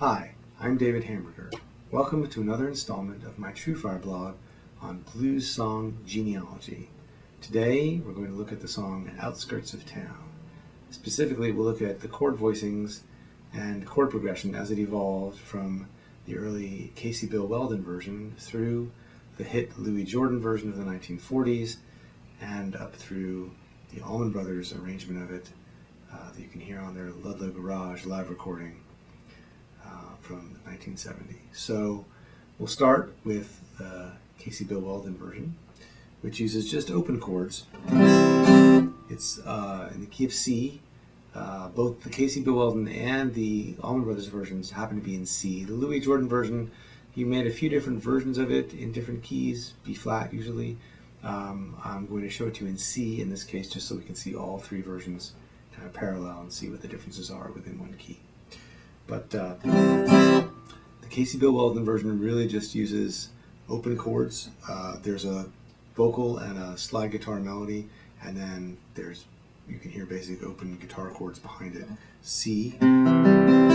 Hi, I'm David Hamburger. Welcome to another installment of my TrueFire blog on blues song genealogy. Today we're going to look at the song Outskirts of Town. Specifically, we'll look at the chord voicings and chord progression as it evolved from the early Casey Bill Weldon version through the hit Louis Jordan version of the 1940s and up through the Allman Brothers arrangement of it that you can hear on their Ludlow Garage live recording from 1970. So we'll start with the Casey Bill Weldon version, which uses just open chords. It's in the key of C. Both the Casey Bill Weldon and the Allman Brothers versions happen to be in C. The Louis Jordan version, he made a few different versions of it in different keys, B flat usually. I'm going to show it to you in C in this case, just so we can see all three versions kind of parallel and see what the differences are within one key. But the Casey Bill Weldon version really just uses open chords. There's a vocal and a slide guitar melody, and then you can hear basic open guitar chords behind it. C and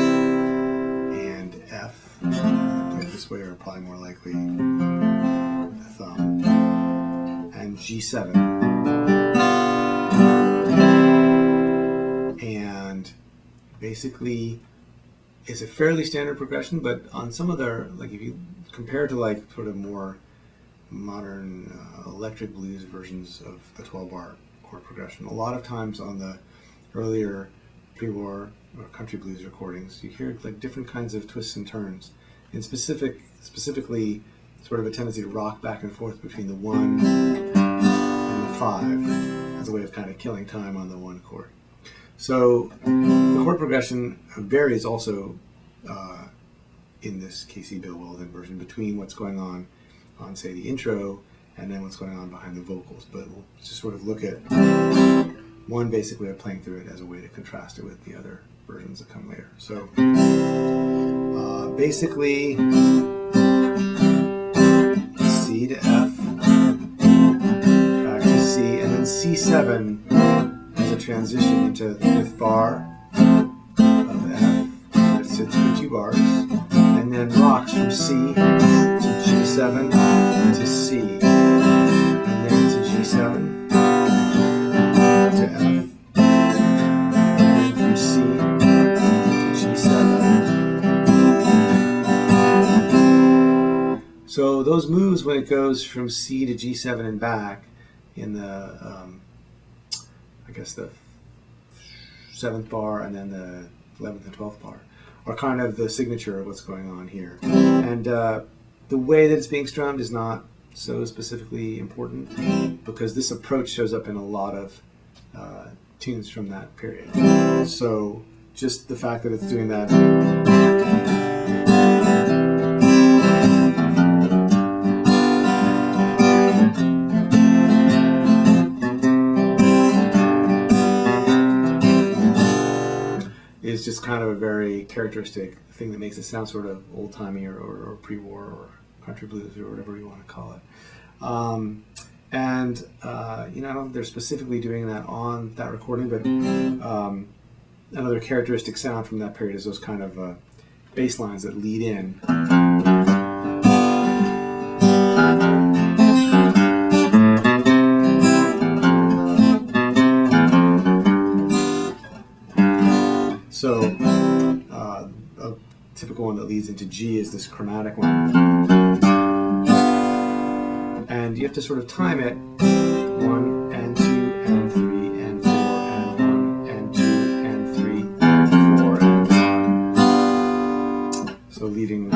F, played this way are probably more likely a thumb, and G7. And basically, it's a fairly standard progression, but on some of their, like if you compare to like sort of more modern electric blues versions of the 12-bar chord progression, a lot of times on the earlier pre-war or country blues recordings, you hear like different kinds of twists and turns, and specifically sort of a tendency to rock back and forth between the 1 and the 5 as a way of kind of killing time on the one chord. So the chord progression varies also in this Casey Bill Weldon version between what's going on say the intro and then what's going on behind the vocals. But we'll just sort of look at one basic way of playing through it as a way to contrast it with the other versions that come later. So basically C to F, back to C, and then C7 as a transition into the 5th bar of F. It sits for 2 bars, and then rocks from C to G7 to C, and then to G7 to F, and from C to G7. So those moves when it goes from C to G7 and back in the I guess the 7th bar and then the 11th and 12th bar are kind of the signature of what's going on here. And the way that it's being strummed is not so specifically important because this approach shows up in a lot of tunes from that period. So just the fact that it's doing that is just kind of a very characteristic thing that makes it sound sort of old-timey or pre-war or country blues or whatever you want to call it. I don't think they're specifically doing that on that recording, but another characteristic sound from that period is those kind of bass lines that lead in. So a typical one that leads into G is this chromatic one. And you have to sort of time it 1 and 2 and 3 and 4 and 1 and 2 and 3 and 4 and 1. So leaving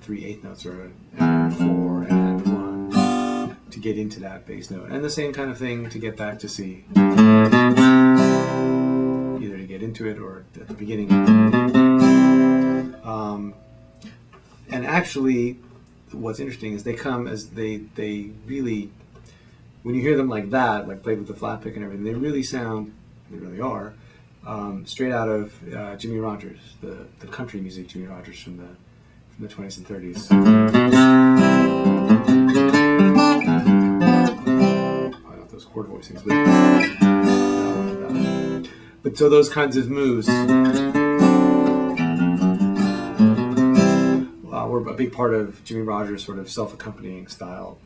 3 8 notes or and 4 and 1 to get into that bass note. And the same kind of thing to get back to C. Either to get into it or at the beginning. And actually, what's interesting is they come as they really, when you hear them like that, like played with the flat pick and everything, they really are, straight out of Jimmy Rogers, the country music Jimmy Rogers from the 20s and 30s. Probably not those chord voicings, but so those kinds of moves were a big part of Jimmy Rogers' sort of self-accompanying style.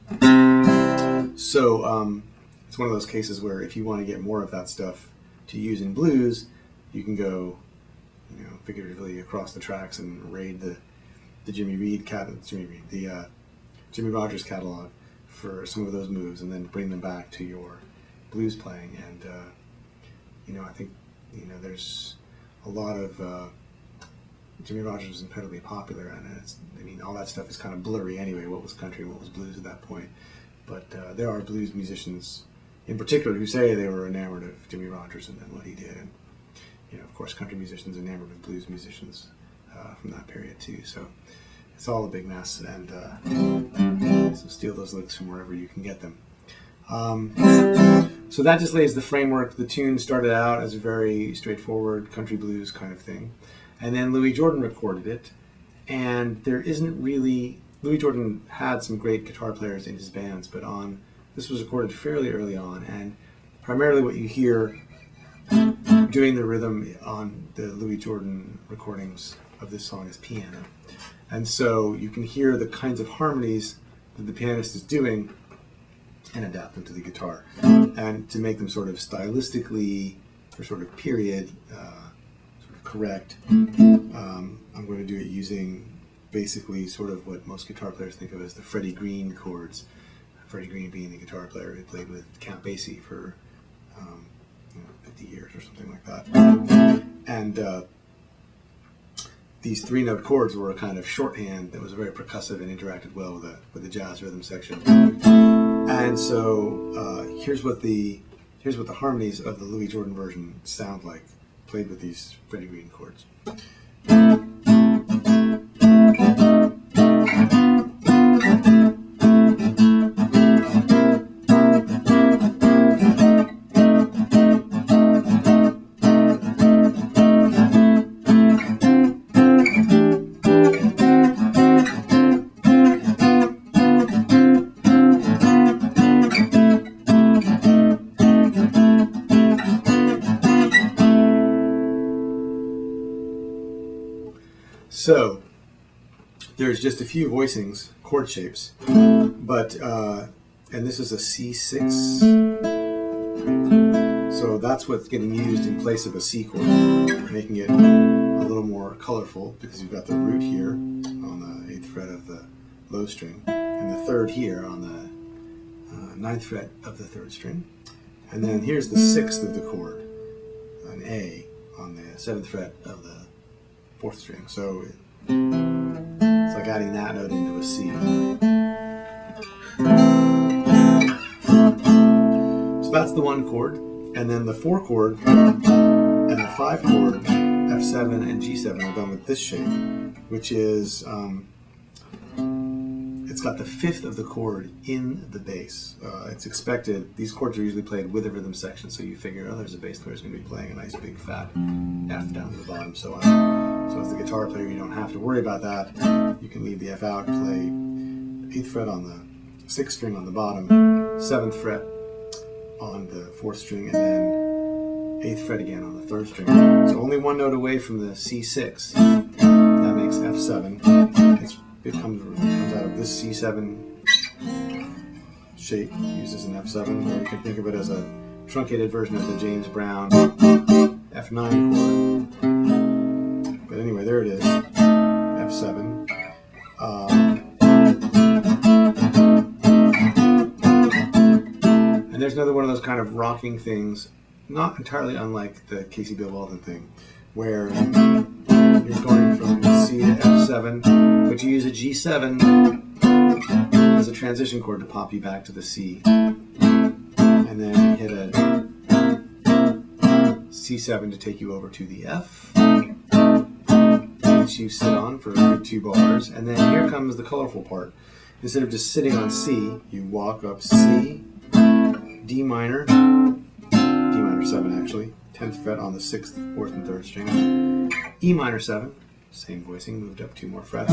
So it's one of those cases where if you want to get more of that stuff to use in blues, you can go, figuratively across the tracks and raid the Jimmy Rogers catalog for some of those moves, and then bring them back to your blues playing. And I think there's a lot of Jimmy Rogers was incredibly popular, and all that stuff is kind of blurry anyway. What was country and what was blues at that point? But there are blues musicians in particular who say they were enamored of Jimmy Rogers and what he did, and of course, country musicians enamored of blues musicians from that period too. So it's all a big mess, and so steal those licks from wherever you can get them. So that just lays the framework. The tune started out as a very straightforward country blues kind of thing, and then Louis Jordan recorded it. And there isn't really, Louis Jordan had some great guitar players in his bands, but this was recorded fairly early on, and primarily what you hear doing the rhythm on the Louis Jordan recordings of this song is piano. And so you can hear the kinds of harmonies that the pianist is doing and adapt them to the guitar, and to make them sort of stylistically, or sort of period, sort of correct. I'm going to do it using basically sort of what most guitar players think of as the Freddie Green chords. Freddie Green being the guitar player who played with Count Basie for 50 years or something like that. And these 3-note chords were a kind of shorthand that was very percussive and interacted well with the jazz rhythm section. And so here's what the harmonies of the Louis Jordan version sound like, played with these Freddie Green chords. So there's just a few voicings, chord shapes, but and this is a C6, so that's what's getting used in place of a C chord, making it a little more colorful, because you've got the root here on the 8th fret of the low string, and the 3rd here on the 9th fret of the 3rd string, and then here's the 6th of the chord, an A on the 7th fret of the 4th string. So it's like adding that note into a C. So that's the 1 chord, and then the 4 chord and the 5 chord, F7 and G7, are done with this shape, which is it's got the 5th of the chord in the bass. It's expected, these chords are usually played with a rhythm section, so you figure, there's a bass player who's going to be playing a nice big fat F down to the bottom, so as the guitar player, you don't have to worry about that. You can leave the F out, play 8th fret on the 6th string on the bottom, 7th fret on the 4th string, and then 8th fret again on the 3rd string. So only 1 note away from the C6. That makes F7. It comes out of this C7 shape, uses an F7, or you can think of it as a truncated version of the James Brown F9 chord. But anyway, there it is, F7. And there's another one of those kind of rocking things, not entirely unlike the Casey Bill Walden thing, where you're going from C to F7, but you use a G7 as a transition chord to pop you back to the C. And then hit a C7 to take you over to the F, which you sit on for a good 2 bars. And then here comes the colorful part. Instead of just sitting on C, you walk up C, D minor 7 actually, 10th fret on the 6th, 4th, and 3rd string, E minor 7, same voicing, moved up 2 more frets,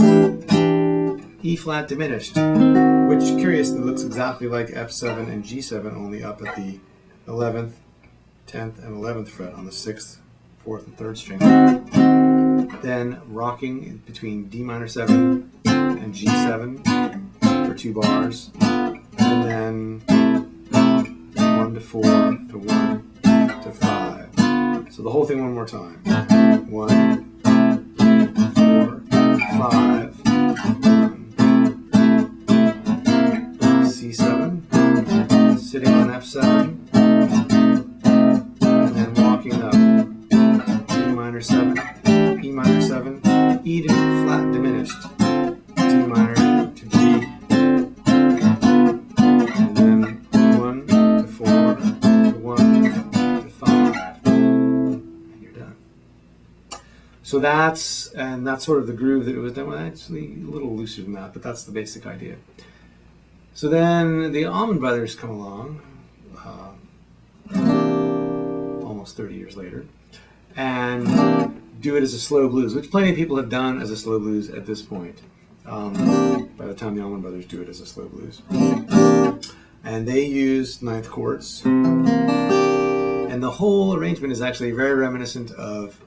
E flat diminished, which curiously looks exactly like F7 and G7, only up at the 11th, 10th, and 11th fret on the 6th, 4th, and 3rd string. Then rocking between D minor 7 and G7 for 2 bars, and then 1 to 4 to 1 to 5. So the whole thing one more time. 1, 4, 5, 1, C7, sitting on F7, and then walking up D minor 7, E minor 7, E to flat diminished, D minor to G, and then 1 to 4 to 1 to 5, and you're done. So that's sort of the groove that it was done with. Actually a little looser than that, but that's the basic idea. So then the Allman Brothers come along, almost 30 years later, and do it as a slow blues, which plenty of people have done as a slow blues at this point. By the time the Allman Brothers do it as a slow blues. And they use ninth chords. And the whole arrangement is actually very reminiscent of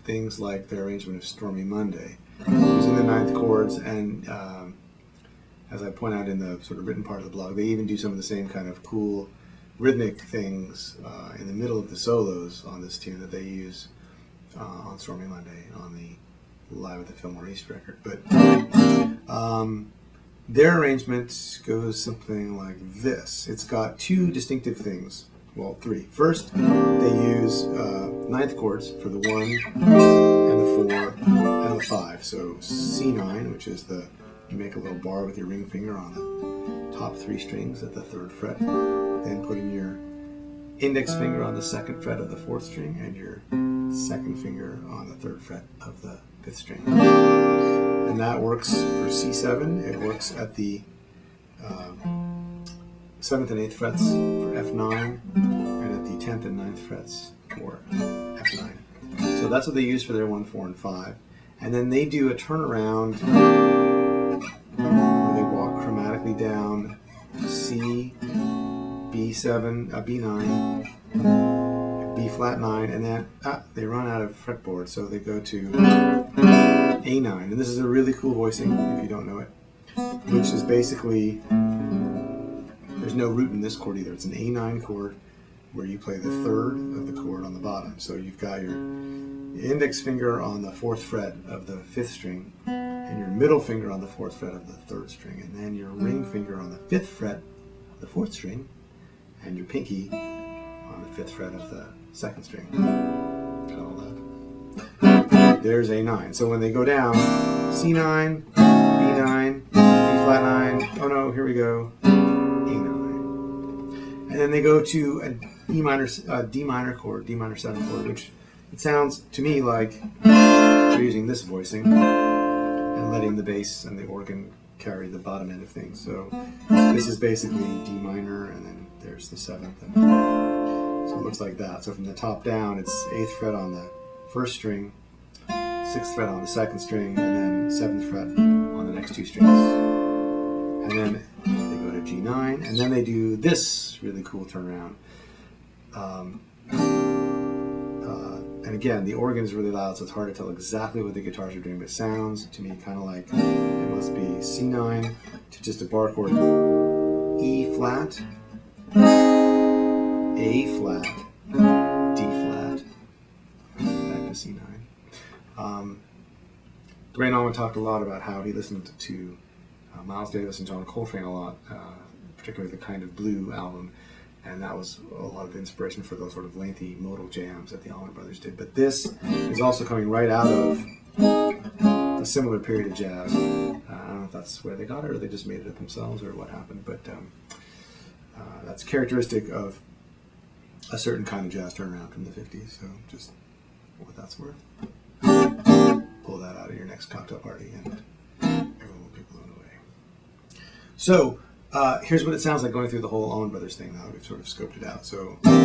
things like their arrangement of Stormy Monday, using the ninth chords, and as I point out in the sort of written part of the blog, they even do some of the same kind of cool rhythmic things in the middle of the solos on this tune that they use on Stormy Monday on the Live at the Fillmore East record. But their arrangement goes something like this. It's got 2 distinctive things. Well, 3. First, they use ninth chords for the 1 and the 4 and the 5. So C9, which is you make a little bar with your ring finger on the top 3 strings at the 3rd fret, then putting your index finger on the 2nd fret of the 4th string and your 2nd finger on the 3rd fret of the 5th string. And that works for C7. It works at the 7th and 8th frets for F9, and at the 10th and 9th frets for F9. So that's what they use for their 1, 4, and 5. And then they do a turnaround where they walk chromatically down C, B7, B9, B flat 9, and then they run out of fretboard, so they go to A9. And this is a really cool voicing, if you don't know it, which is basically, there's no root in this chord either. It's an A9 chord where you play the 3rd of the chord on the bottom. So you've got your index finger on the 4th fret of the 5th string, and your middle finger on the 4th fret of the 3rd string, and then your ring finger on the 5th fret of the 4th string, and your pinky on the 5th fret of the 2nd string. Got all that? There's A9. So when they go down, C9, B9, B flat 9, oh no, here we go, A9. And then they go to a D minor chord, D minor 7 chord, which it sounds to me like they're using this voicing and letting the bass and the organ carry the bottom end of things. So this is basically D minor, and then there's the 7th. And so it looks like that. So from the top down, it's 8th fret on the 1st string, 6th fret on the 2nd string, and then 7th fret on the next 2 strings. And then they go to G9, and then they do this really cool turnaround. And again, the organ is really loud, so it's hard to tell exactly what the guitars are doing, but it sounds to me kind of like it must be C9 to just a bar chord, E flat, A flat, D flat, back to C9. Ray Norman talked a lot about how he listened to Miles Davis and John Coltrane a lot, particularly the Kind of Blue album, and that was a lot of inspiration for those sort of lengthy modal jams that the Allman Brothers did. But this is also coming right out of a similar period of jazz. I don't know if that's where they got it or they just made it up themselves or what happened, but that's characteristic of a certain kind of jazz turnaround from the 50s, so just what that's worth. Pull that out of your next cocktail party and everyone will be blown away. So here's what it sounds like going through the whole Allman Brothers thing now that we've sort of scoped it out. So there's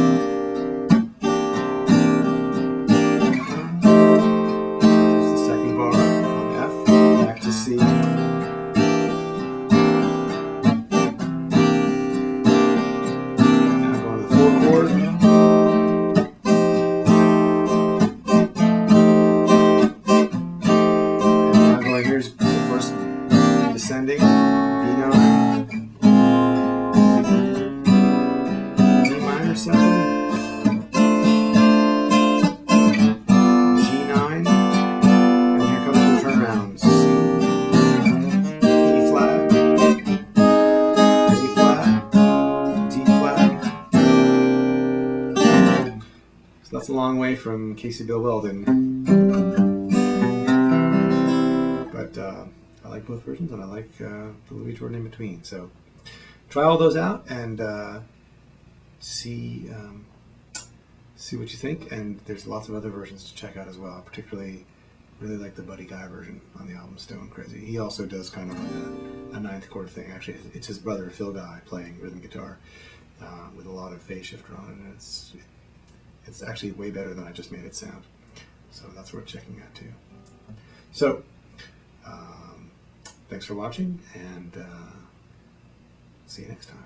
the 2nd bar on F, back to C. Now going to the 4 chord. And now going, here's the away from Casey Bill Weldon. But I like both versions, and I like the Louis Jordan in between. So try all those out and see what you think. And there's lots of other versions to check out as well. I particularly really like the Buddy Guy version on the album Stone Crazy. He also does kind of like a ninth chord thing. Actually, it's his brother Phil Guy playing rhythm guitar with a lot of phase shifter on it, and it's actually way better than I just made it sound. So that's worth checking out too. So thanks for watching, and see you next time.